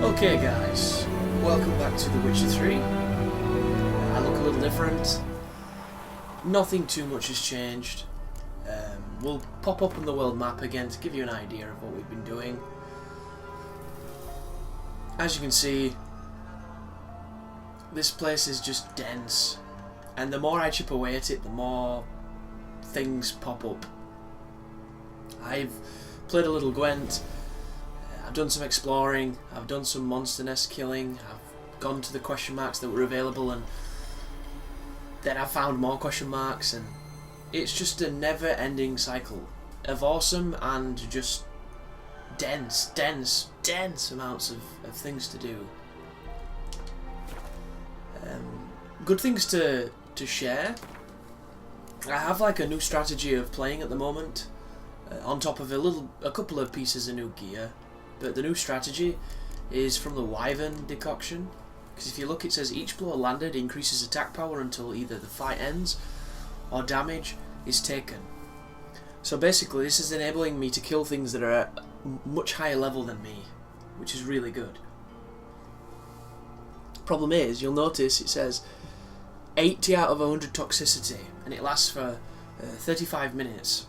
Okay guys, welcome back to The Witcher 3. I look a little different. Nothing too much has changed. We'll pop up on the world map again to give you an idea of what we've been doing. As you can see, this place is just dense, and the more I chip away at it, the more things pop up. I've played a little Gwent. I've done some exploring, I've done some monster nest killing, I've gone to the question marks that were available, and then I've found more question marks, and it's just a never-ending cycle of awesome and just dense amounts of things to do. Good things to share. I have like a new strategy of playing at the moment, on top of a couple of pieces of new gear. But the new strategy is from the Wyvern decoction, because if you look, it says each blow landed increases attack power until either the fight ends or damage is taken. So basically this is enabling me to kill things that are at much higher level than me, which is really good. Problem is, you'll notice it says 80 out of 100 toxicity, and it lasts for 35 minutes.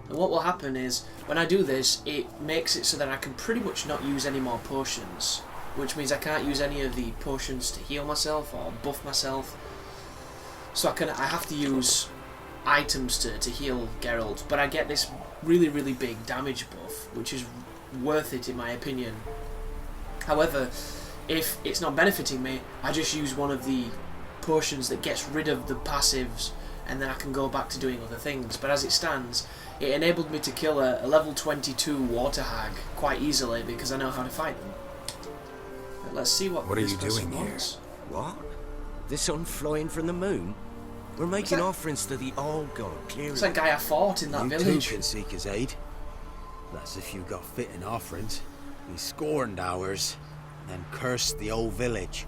And what will happen is, when I do this, it makes it so that I can pretty much not use any more potions, which means I can't use any of the potions to heal myself or buff myself. So I have to use items to heal Geralt, but I get this really big damage buff, which is worth it in my opinion. However, if it's not benefiting me, I just use one of the potions that gets rid of the passives, and then I can go back to doing other things. But as it stands, it enabled me to kill a level 22 water hag quite easily because I know how to fight them. But let's see what are this you person doing wants. here? What? The sun flying from the moon? We're making offerings to the old god, clearly. It's that guy I fought in that you village. too can seek his aid. That's if you got fitting offerings. We scorned ours, and cursed the old village.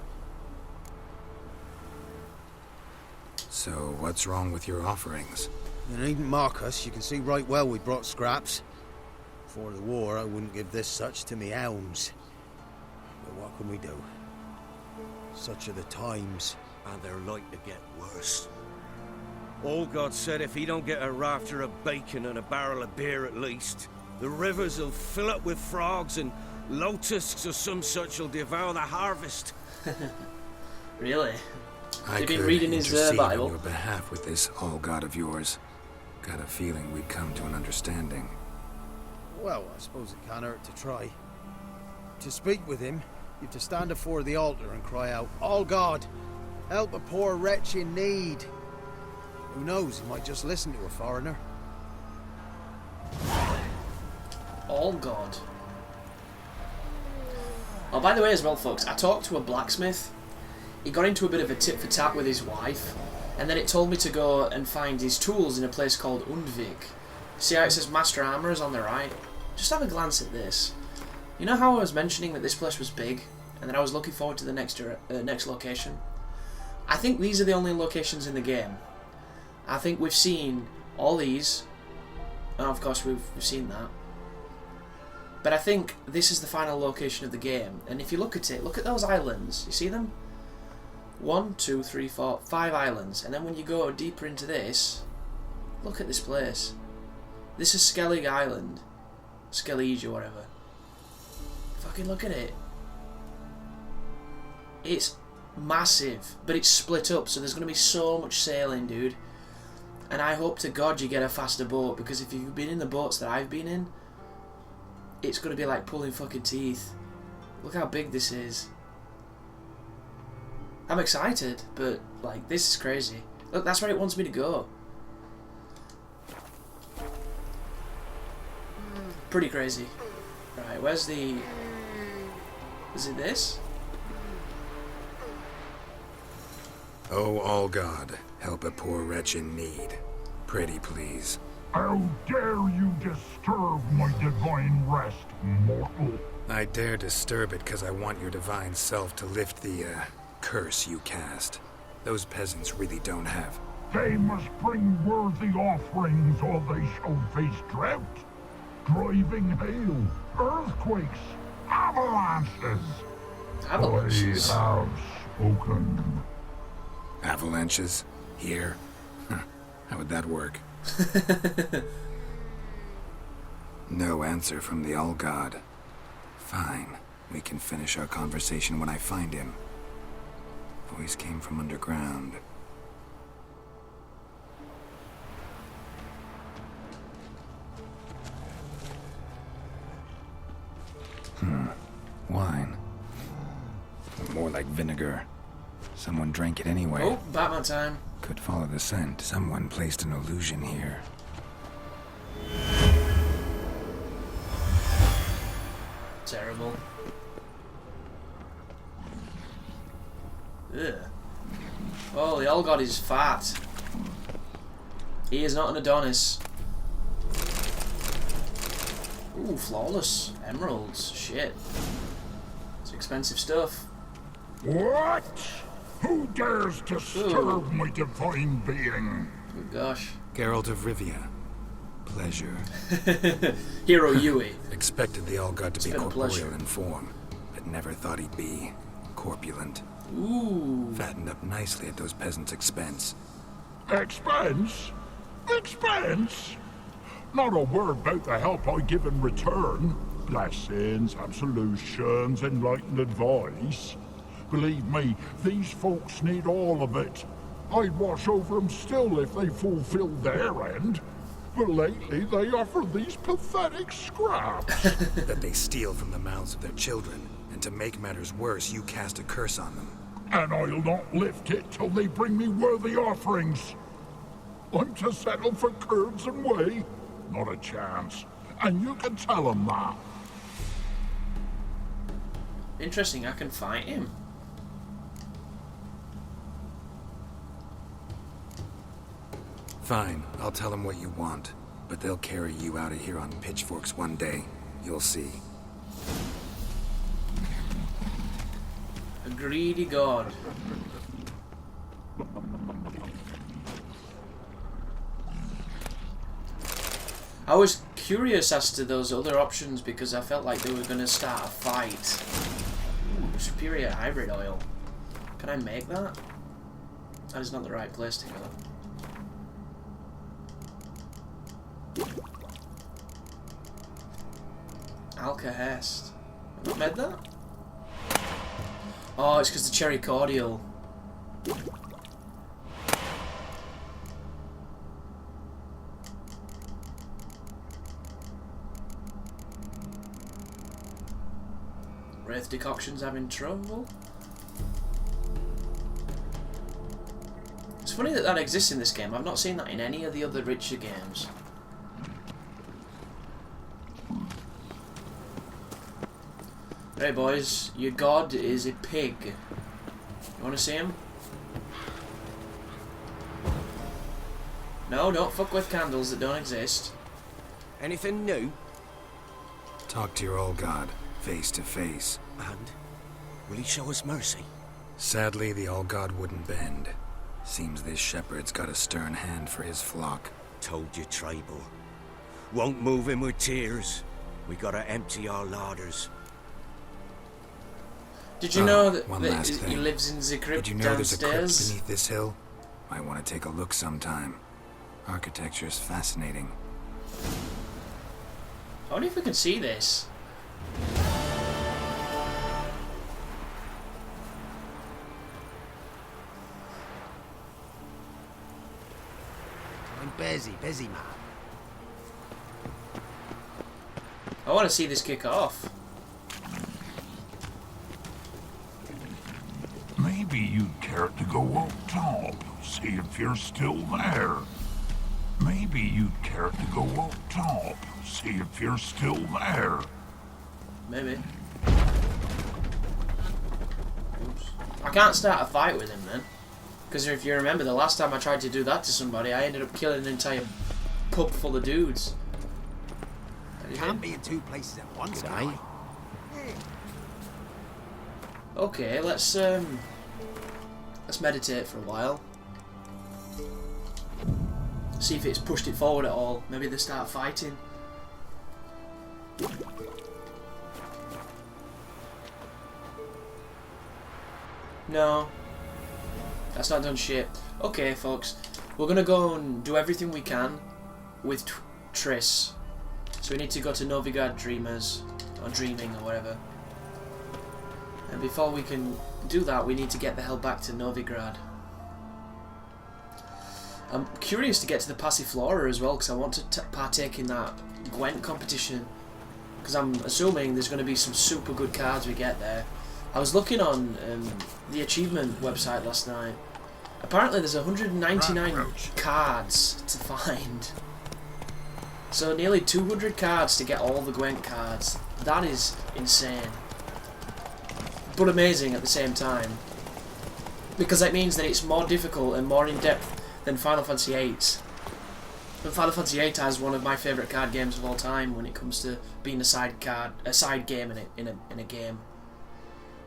So, what's wrong with your offerings? You needn't mock us. You can see right well we brought scraps. Before the war, I wouldn't give this such to me elms. But what can we do? Such are the times, and they're like to get worse. Old God said if he don't get a rafter of bacon and a barrel of beer at least, the rivers will fill up with frogs and locusts or some such will devour the harvest. Really? I You've could been reading his intercede Bible. on your behalf with this all-god of yours. Got a feeling we'd come to an understanding. Well, I suppose it can't hurt to try. To speak with him, you have to stand before the altar and cry out, "All God, help a poor wretch in need." Who knows, he might just listen to a foreigner. All God. Oh, by the way as well, folks, I talked to a blacksmith. He got into a bit of a tit-for-tat with his wife, and then it told me to go and find his tools in a place called Undvik. See how it says Master Armourers on the right? Just have a glance at this. You know how I was mentioning that this place was big, and that I was looking forward to the next location? I think these are the only locations in the game. I think we've seen all these, and of course we've seen that. But I think this is the final location of the game, and if you look at it, look at those islands. You see them? 1, 2, 3, 4, 5 islands, and then when you go deeper into this, look at this place. This is Skellig Island, Skellige or whatever. Fucking look at it. It's massive, but it's split up, so there's going to be so much sailing, dude. And I hope to God you get a faster boat, because if you've been in the boats that I've been in, it's going to be like pulling fucking teeth. Look how big this is. I'm excited, but like, this is crazy. Look, that's where it wants me to go. Pretty crazy. Right, where's the... Is it this? Oh, all-god, help a poor wretch in need. Pretty please. How dare you disturb my divine rest, mortal? I dare disturb it because I want your divine self to lift the, curse you cast. Those peasants really don't have. They must bring worthy offerings or they shall face drought, driving hail, earthquakes, Avalanches! Avalanches. I have spoken. Avalanches? Here? Huh. How would that work? No answer from the All-God. Fine. We can finish our conversation when I find him. Voice came from underground. Wine. More like vinegar. Someone drank it anyway. Oh, Batman time. Could follow the scent. Someone placed an illusion here. Terrible. Ugh. Oh, the All God is fat. He is not an Adonis. Ooh, flawless. Emeralds. Shit. It's expensive stuff. What? Who dares disturb my divine being? Oh gosh. Geralt of Rivia. Pleasure. Hero Yui. Expected the All-God to be been a corporeal pleasure. in form, but never thought he'd be corpulent. Ooh. Fattened up nicely at those peasants' expense. Expense? Expense? Not a word about the help I give in return. Blessings, absolutions, enlightened advice. Believe me, these folks need all of it. I'd watch over them still if they fulfilled their end. But lately they offer these pathetic scraps. That they steal from the mouths of their children, and to make matters worse, you cast a curse on them. And I'll not lift it till they bring me worthy offerings. I'm to settle for curds and whey? Not a chance. And you can tell them that. Interesting, I can fight him. Fine, I'll tell them what you want, but they'll carry you out of here on pitchforks one day. You'll see. A greedy god. I was curious as to those other options because I felt like they were going to start a fight. Ooh, superior hybrid oil. Can I make that? That is not the right place to go. Alcahest. Have I not made that? Oh, it's because the cherry cordial. Wraith decoctions having trouble. It's funny that that exists in this game. I've not seen that in any of the other Witcher games. Hey boys, your god is a pig. You wanna see him? No, don't fuck with candles that don't exist. Anything new? Talk to your old god, face to face. And? Will he show us mercy? Sadly, the All-God wouldn't bend. Seems this shepherd's got a stern hand for his flock. Told you, tribal. Won't move him with tears. We gotta empty our larders. Did you know that, one last he thing. lives in the crypt Did you know there's a crypt downstairs? beneath this hill? Might want to take a look sometime. Architecture's fascinating. I wonder if we can see this. I'm busy, man. I want to see this kick off. Maybe you'd care to go up top, see if you're still there. Maybe you'd care to go up top, see if you're still there. Maybe. Oops. I can't start a fight with him then. Because if you remember, the last time I tried to do that to somebody, I ended up killing an entire pub full of dudes. Can't be in two places at once, guy. Okay, let's meditate for a while. See if it's pushed it forward at all. Maybe they start fighting. No. That's not done shit. Okay, folks. We're gonna go and do everything we can with Triss. So we need to go to Novigrad Dreamers, or Dreaming, or whatever. And before we can do that, we need to get the hell back to Novigrad. I'm curious to get to the Passiflora as well, because I want to partake in that Gwent competition. Because I'm assuming there's going to be some super good cards we get there. I was looking on the achievement website last night. Apparently there's 199 cards to find. So nearly 200 cards to get all the Gwent cards. That is insane. But amazing at the same time. Because that means that it's more difficult and more in-depth than Final Fantasy VIII. And Final Fantasy VIII has one of my favourite card games of all time when it comes to being a side game in a game.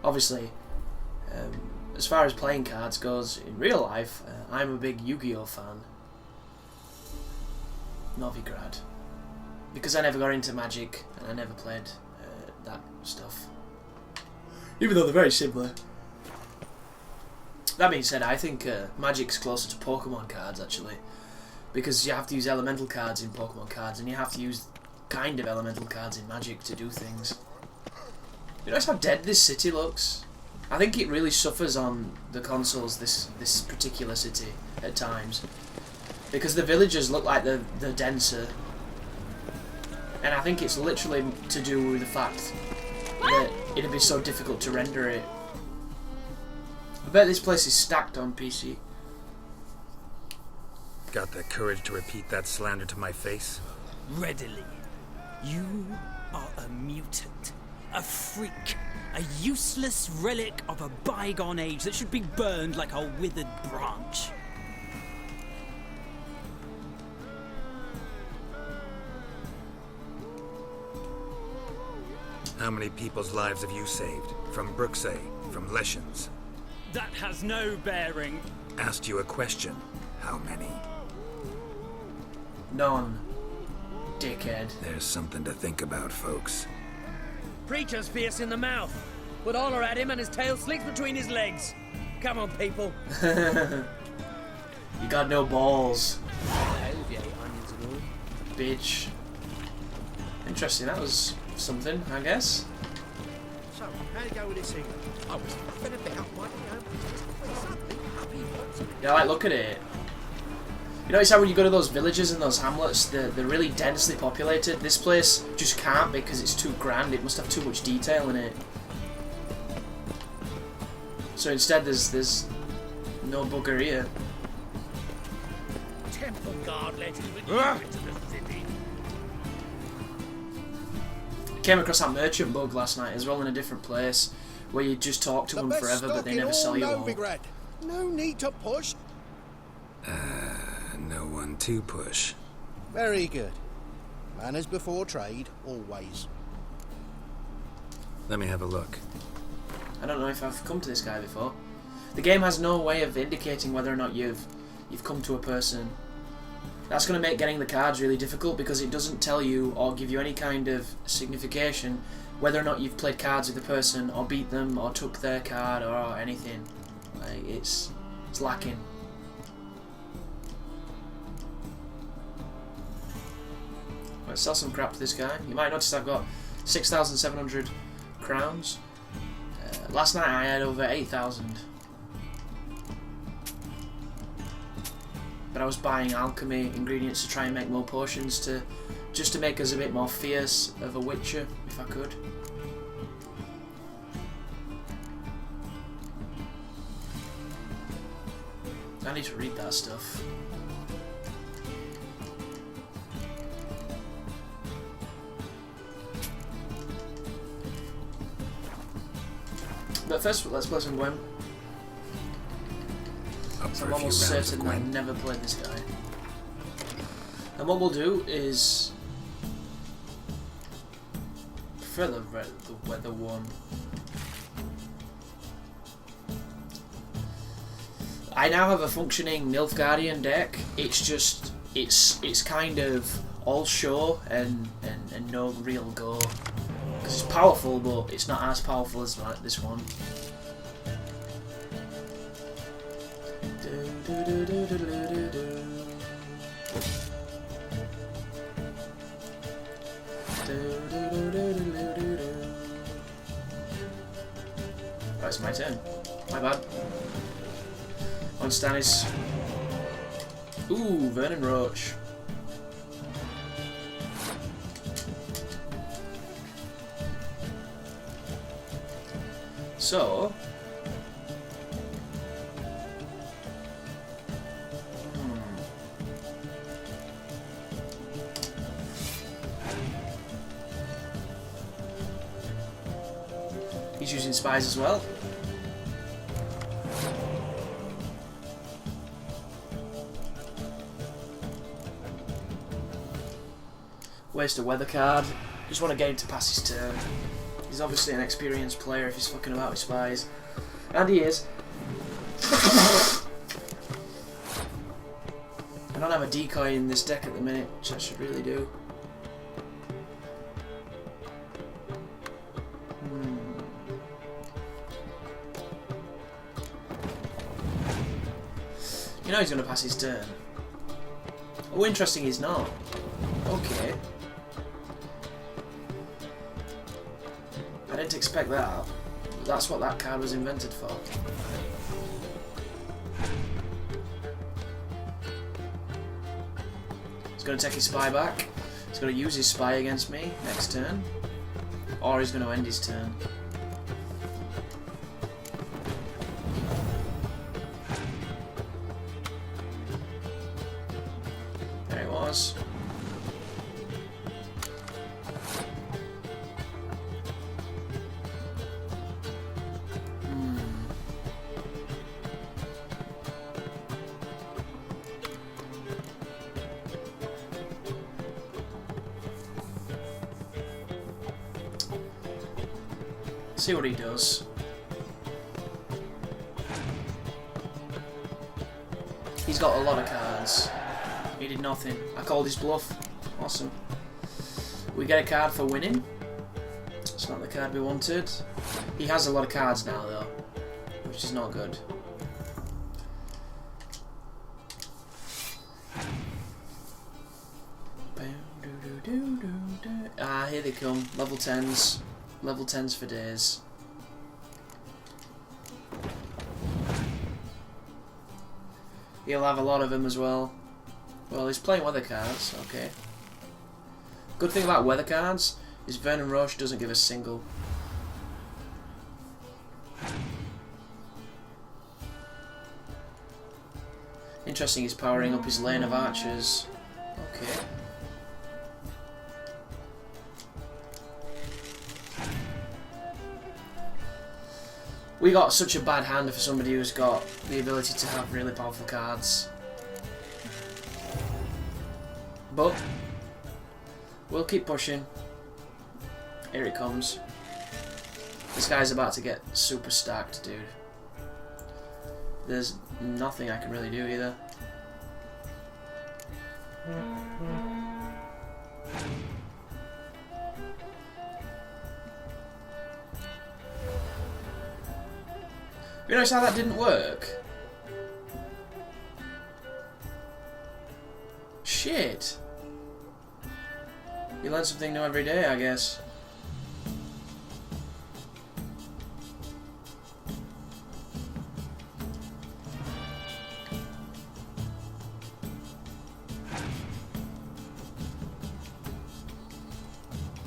Obviously, as far as playing cards goes in real life, I'm a big Yu-Gi-Oh fan. Novigrad. Because I never got into Magic and I never played that stuff. Even though they're very similar. That being said, I think Magic's closer to Pokemon cards actually. Because you have to use elemental cards in Pokemon cards and you have to use kind of elemental cards in Magic to do things. You notice how dead this city looks? I think it really suffers on the consoles, this particular city, at times. Because the villagers look like they're denser. And I think it's literally to do with the fact that it'd be so difficult to render it. I bet this place is stacked on PC. Got the courage to repeat that slander to my face? Readily. You are a mutant. A freak. A useless relic of a bygone age that should be burned like a withered branch. How many people's lives have you saved? From Bruxay? From Leshens? That has no bearing. Asked you a question. How many? None. Dickhead. There's something to think about, folks. Preacher's fierce in the mouth. Put holler at him and his tail slicks between his legs. Come on, people. You got no balls. Bitch. Interesting, that was something, I guess. So, how'd it go with this thing? I was huffing about, my Yeah, like, look at it. You notice how when you go to those villages and those hamlets, they're really densely populated. This place just can't because it's too grand. It must have too much detail in it. So instead, there's no bugger here. Temple guard let you into the city. Came across that merchant bug last night as well in a different place where you just talk to them forever but they never sell you all. Novigrad. No need to push. No one to push. Very good. Manners before trade, always. Let me have a look. I don't know if I've come to this guy before. The game has no way of indicating whether or not you've come to a person. That's going to make getting the cards really difficult because it doesn't tell you or give you any kind of signification whether or not you've played cards with the person or beat them or took their card or anything. Like, it's lacking. Let's sell some crap to this guy. You might notice I've got 6,700 crowns. Last night I had over 8,000. But I was buying alchemy ingredients to try and make more potions just to make us a bit more fierce of a witcher, if I could. I need to read that stuff. But first, let's play some Gwent. I'm almost certain I've never played this guy. And what we'll do is for the weather one. I now have a functioning Nilfgaardian deck. It's just it's kind of all show and no real go. Because it's powerful, but it's not as powerful as this one. Right, it's my turn. My bad. On Stannis. Ooh, Vernon Roach. So, he's using spies as well. Waste a weather card. Just want to get him to pass his turn. He's obviously an experienced player if he's fucking about with spies. And he is. I don't have a decoy in this deck at the minute, which I should really do. You know he's going to pass his turn. Oh, interesting, he's not. Okay. I didn't expect that. That's what that card was invented for. He's going to take his spy back. He's going to use his spy against me next turn. Or he's going to end his turn. There he was. See what he does. He's got a lot of cards. He did nothing. I called his bluff. Awesome. We get a card for winning. It's not the card we wanted. He has a lot of cards now though, which is not good. Ah, here they come. Level 10s. Level 10s for days. He'll have a lot of them as well. Well, he's playing weather cards, okay. Good thing about weather cards is Vernon Roche doesn't give a single. Interesting, he's powering up his lane of archers. Okay. We got such a bad hand for somebody who's got the ability to have really powerful cards. But we'll keep pushing. Here it comes. This guy's about to get super stacked, dude. There's nothing I can really do either. You notice how that didn't work? Shit. You learn something new every day, I guess.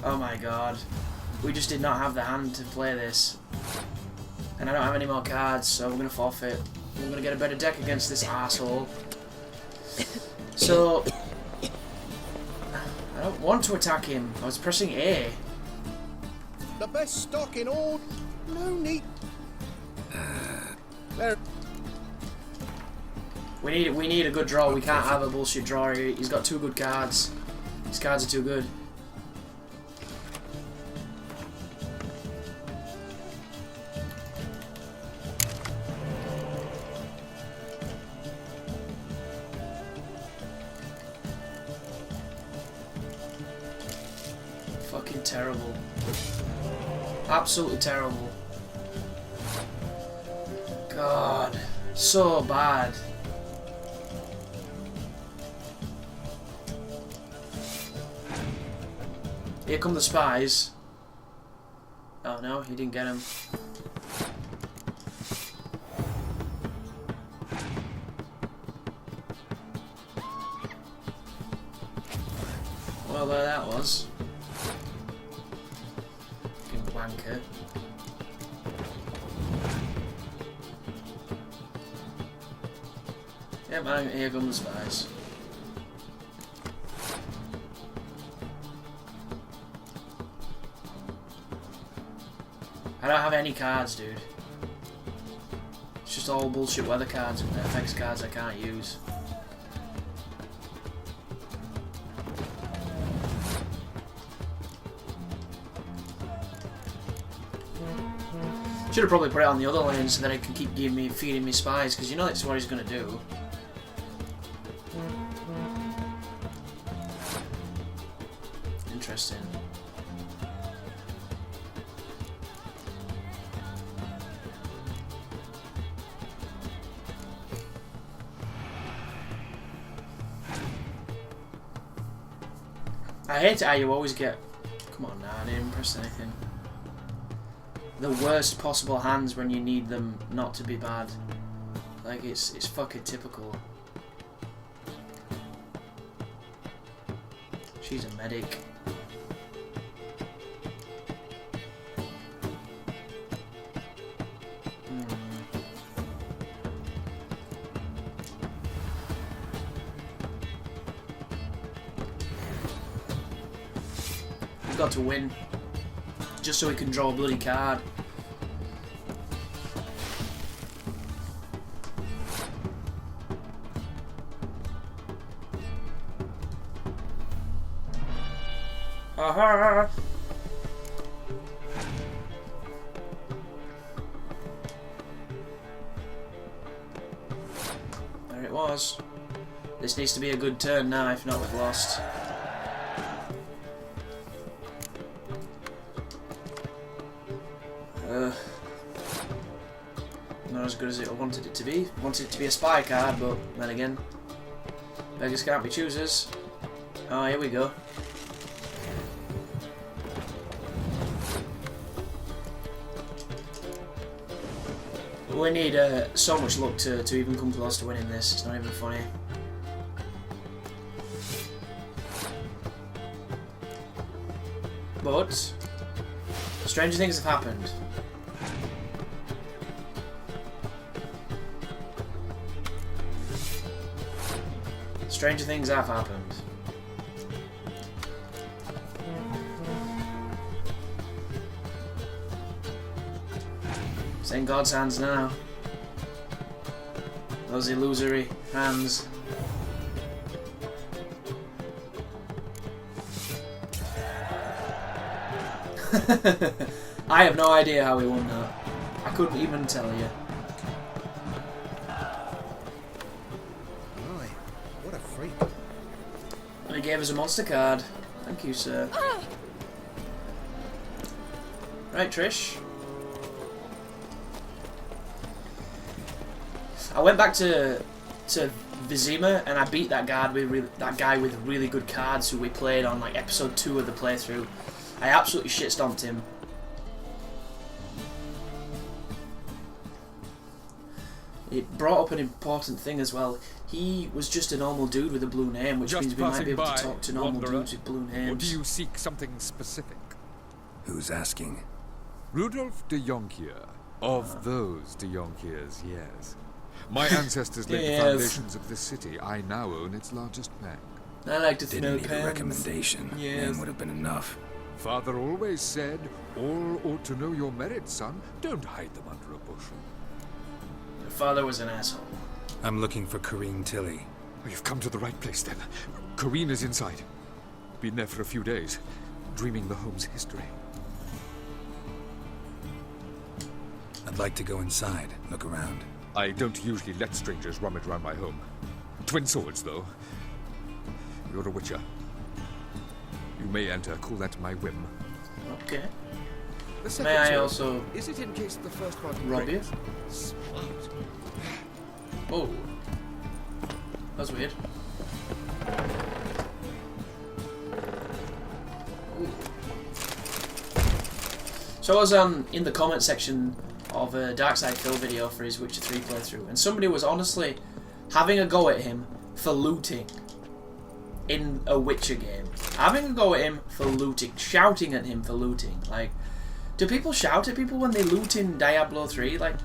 Oh my god. We just did not have the hand to play this. And I don't have any more cards, so we're going to forfeit. We're going to get a better deck against this asshole. So, I don't want to attack him. I was pressing A. The best stock in all. No need. There. We need a good draw. We can't have a bullshit draw. He's got two good cards. His cards are too good. Fucking terrible. Absolutely terrible. God. So bad. Here come the spies. Oh no, he didn't get him. Well, there that was. Fucking wanker. Yeah, man, here come the spies. I don't have any cards, dude. It's just all bullshit weather cards and FX cards I can't use. Should have probably put it on the other lane so that it can keep feeding me spies, because you know that's what he's gonna do. Interesting. I hate how you always get... Come on now, I didn't press anything. The worst possible hands when you need them not to be bad. Like, it's fucking typical. She's a medic. We've got to win. Just so we can draw a bloody card. Aha! There it was. This needs to be a good turn now, if not we've lost. Not as good as I wanted it to be. Wanted it to be a spy card, but then again, beggars can't be choosers. Oh, here we go. We need so much luck to even come close to winning this. It's not even funny. But stranger things have happened. Stranger things have happened. It's in God's hands now. Those illusory hands. I have no idea how we won that. I couldn't even tell you. Right, what a freak. And he gave us a monster card. Thank you, sir. Right, Trish. I went back to Vizima and I beat that guy with really good cards who we played on like episode 2 of the playthrough. I absolutely shit stomped him. It brought up an important thing as well. He was just a normal dude with a blue name, which means we might be able to talk to normal dudes with blue names. Or do you seek something specific? Who's asking? Rudolf de Jonkier. Of those de Jonkiers, yes. My ancestors laid the foundations of this city. I now own its largest bank. I like to throw Didn't need pens. a recommendation. Yes. Name would have been enough. Father always said, all ought to know your merits, son. Don't hide them under a bushel. Your father was an asshole. I'm looking for Corrine Tilly. Oh, you've come to the right place then. Corrine is inside. Been there for a few days, dreaming the home's history. I'd like to go inside, look around. I don't usually let strangers rummage around my home. Twin swords, though. You're a witcher. You may enter, call that my whim. Okay. The May I second also is it in case the first one rob you? breaks? Smart. Oh. That's weird. Ooh. So I was in the comment section of a Darkside Phil video for his Witcher 3 playthrough, and somebody was honestly having a go at him for looting in a Witcher game. Having a go at him for looting, shouting at him for looting. Like, do people shout at people when they loot in Diablo 3? Like,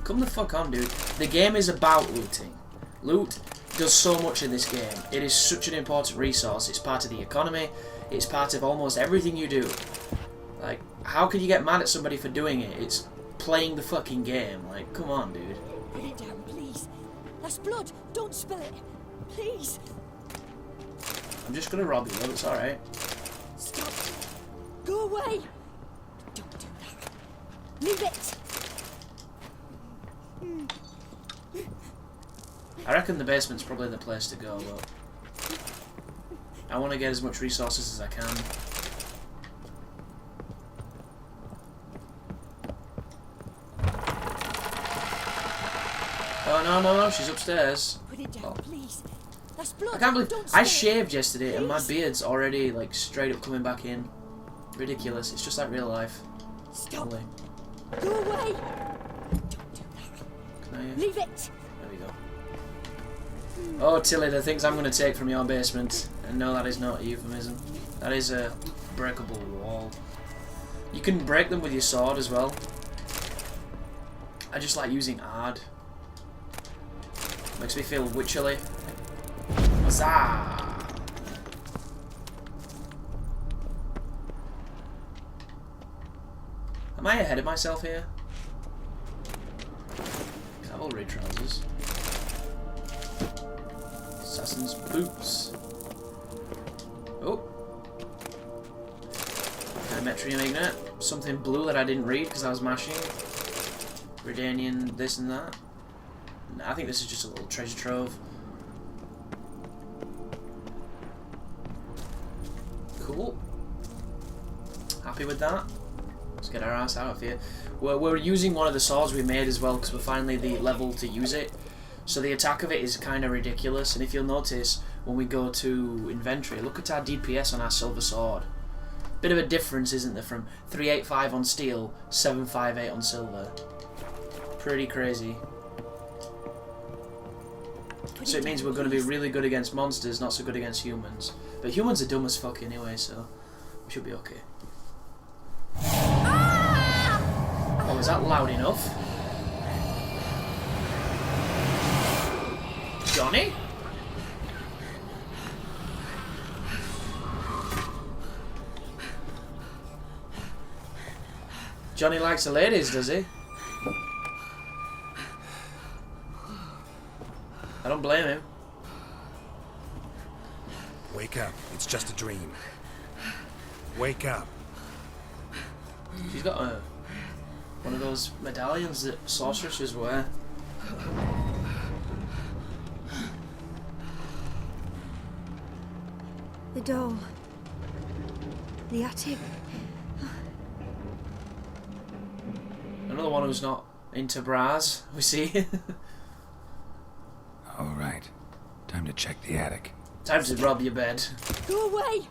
come the fuck on, dude. The game is about looting. Loot does so much in this game. It is such an important resource. It's part of the economy. It's part of almost everything you do. Like, how can you get mad at somebody for doing it? It's playing the fucking game. Like, come on, dude. Put it down, please. That's blood. Don't spill it. Please. I'm just gonna rob you, love. It's alright. Stop. Go away. Don't do that. Leave it. I reckon the basement's probably the place to go, but I want to get as much resources as I can. Oh no, she's upstairs. Put it down, please. That's blood. I can't believe Don't I spill it. shaved yesterday and my beard's already like straight up coming back in. Ridiculous. It's just like real life. Stop. Only. Go away. Don't do that. Can I, Leave it. there we go. Oh, Tilly, the things I'm going to take from your basement. And no, that is not a euphemism. That is a breakable wall. You can break them with your sword as well. I just like using Ard. Makes me feel witcherly. Huzzah! Am I ahead of myself here? Cavalry trousers. Assassin's boots. Oh. Metrium Ignite. Something blue that I didn't read because I was mashing. Redanian this and that. Nah, I think this is just a little treasure trove. Cool. Happy with that. Let's get our ass out of here. We're using one of the swords we made as well because we're finally the level to use it. So the attack of it is kind of ridiculous. And if you'll notice, when we go to inventory, look at our DPS on our silver sword. Bit of a difference, isn't there, from 385 on steel, 758 on silver. Pretty crazy. So it means we're going to be really good against monsters, not so good against humans. But humans are dumb as fuck anyway, so we should be okay. Oh, is that loud enough? Johnny? Johnny likes the ladies, does he? I don't blame him. Wake up. It's just a dream. Wake up. She's got one of those medallions that sorceresses wear. The doll. The attic. Another one who's not into bras, we see. All right. Time to check the attic. Time to rob your bed. Go away.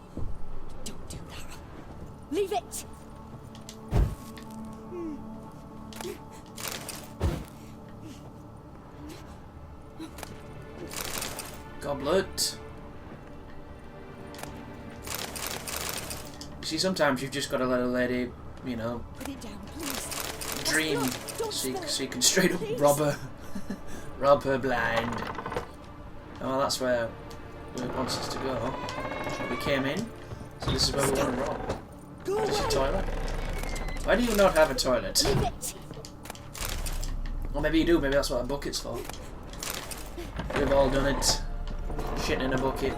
Don't do that. Leave it. Goblet. See, sometimes you've just got to let a lady, you know, Put it down, please. dream Don't so you, spill it. so you can straight up Please. rob her. Rob her blind. Oh, that's where it wants us to go. We came in, so this is where we want to rob. Go Is this a away. toilet? Why do you not have a toilet? Leave it. Or maybe you do, maybe that's what a bucket's for. We've all done it. Shit in a bucket.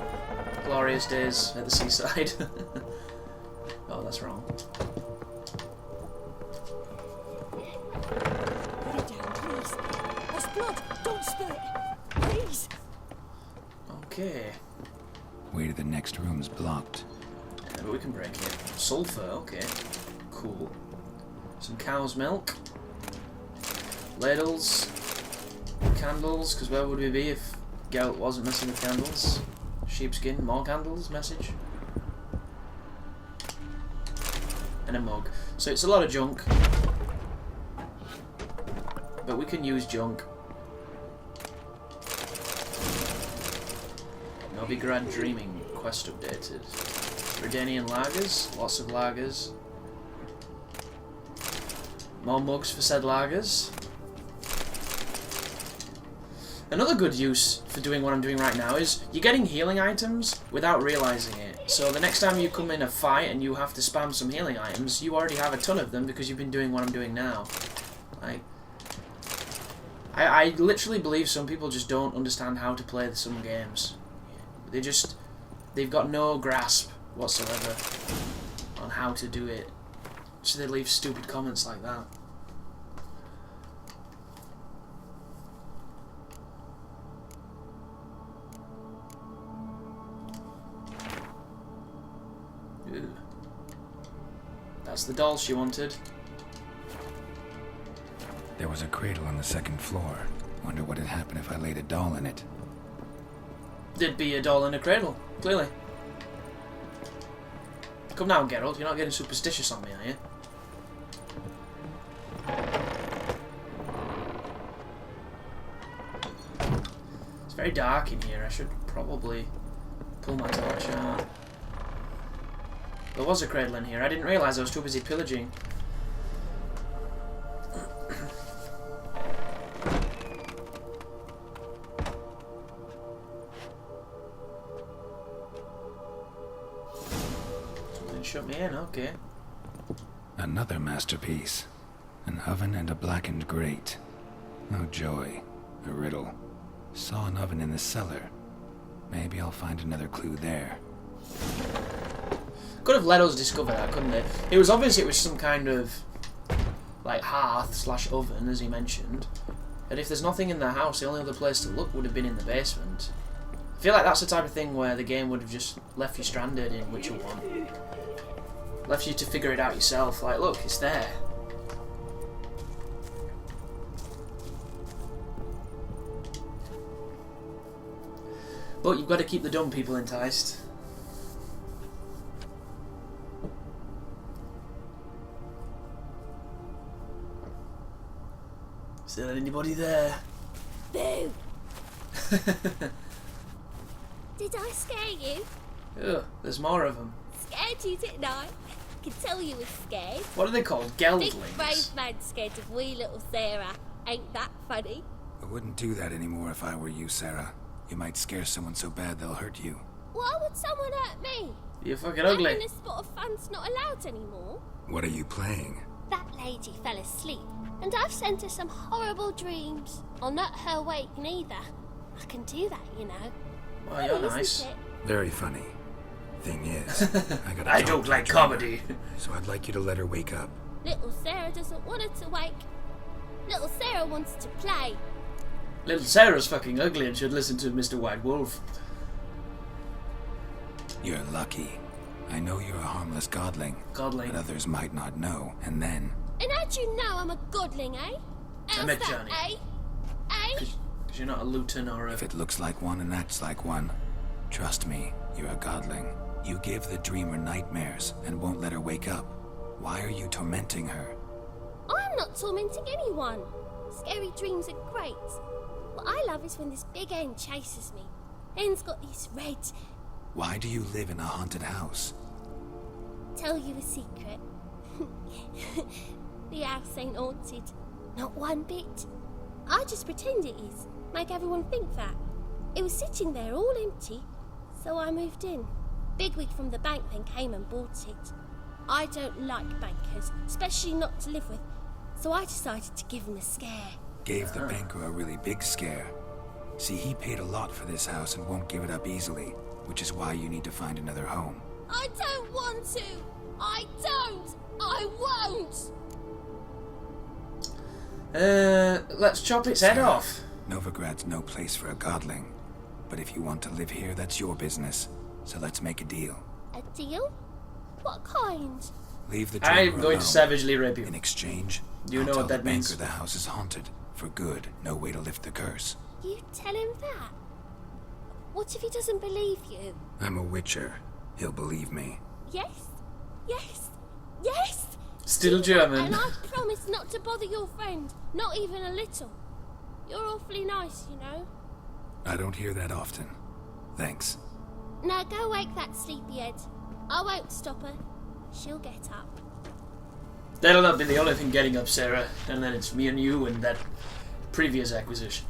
Glorious days at the seaside. Oh, that's wrong. Put it down, please. That's blood. Don't spill it. Please. Okay. Way to the next room's blocked. Maybe we can break it. Sulfur, okay. Cool. Some cow's milk. Ladles. Candles, because where would we be if Geralt wasn't messing with candles? Sheepskin, more candles, message. A and a mug. So it's a lot of junk. But we can use junk. Novigrad Dreaming quest updated. Redanian lagers, lots of lagers. More mugs for said lagers. Another good use for doing what I'm doing right now is you're getting healing items without realizing it. So the next time you come in a fight and you have to spam some healing items, you already have a ton of them because you've been doing what I'm doing now. Like, I literally believe some people just don't understand how to play some games. They've got no grasp whatsoever on how to do it. So they leave stupid comments like that. Ooh. That's the doll she wanted. There was a cradle on the second floor. Wonder what had happened if I laid a doll in it. There'd be a doll in a cradle, clearly. Come now, Geralt, you're not getting superstitious on me, are you? It's very dark in here. I should probably pull my torch out. There was a cradle in here. I didn't realise I was too busy pillaging. Something shut me in, okay. Another masterpiece. An oven and a blackened grate. Oh joy. A riddle. Saw an oven in the cellar. Maybe I'll find another clue there. Could have let us discover that, couldn't they? It was obvious it was some kind of like hearth / oven, as he mentioned. And if there's nothing in the house, the only other place to look would have been in the basement. I feel like that's the type of thing where the game would have just left you stranded in Witcher 1. Left you to figure it out yourself. Like, look, it's there. But you've got to keep the dumb people enticed. Is there anybody there? Boo! Did I scare you? Ugh, there's more of them. Scared you, didn't I? I could tell you were scared. What are they called? Big Geldlings? brave man scared of wee little Sarah. Ain't that funny? I wouldn't do that anymore if I were you, Sarah. You might scare someone so bad they'll hurt you. Why would someone hurt me? You're fucking ugly. And this spot of fun's not allowed anymore. What are you playing? That lady fell asleep, and I've sent her some horrible dreams. I'll not her wake neither. I can do that, you know. Well, you're Funny, nice. isn't it? Very funny. Thing is, I gotta I talk don't to like the dreamer, comedy. So I'd like you to let her wake up. Little Sarah doesn't want her to wake. Little Sarah wants to play. Little Sarah's fucking ugly and should listen to Mr. White Wolf. You're lucky. I know you're a harmless godling. Godling. But others might not know, and then... And how'd you know I'm a godling, eh? How's met that, Johnny. eh? Eh? Because you're not a luton or a... If it looks like one and acts like one, trust me, you're a godling. You give the dreamer nightmares and won't let her wake up. Why are you tormenting her? I'm not tormenting anyone. Scary dreams are great. What I love is when this big end chases me. End's got these red... Why do you live in a haunted house? Tell you a secret. The house ain't haunted. Not one bit. I just pretend it is. Make everyone think that. It was sitting there all empty, so I moved in. Bigwig from the bank then came and bought it. I don't like bankers, especially not to live with, so I decided to give him a scare. Gave the banker a really big scare. See, he paid a lot for this house and won't give it up easily, which is why you need to find another home. I don't want to! I don't! I won't! Let's chop its head off. Novigrad's no place for a godling. But if you want to live here, that's your business. So let's make a deal. A deal? What kind? Leave the I'm dreamer going alone. to savagely rape you. In exchange, You I'll know tell what that the means. banker the house is haunted. For good, no way to lift the curse. You tell him that? What if he doesn't believe you? I'm a witcher. He'll believe me. Yes? Yes? Yes? Still German. And I promise not to bother your friend, not even a little. You're awfully nice, you know. I don't hear that often. Thanks. Now go wake that sleepyhead. I won't stop her. She'll get up. That'll not be the only thing getting up, Sarah. And then it's me and you and that previous acquisition.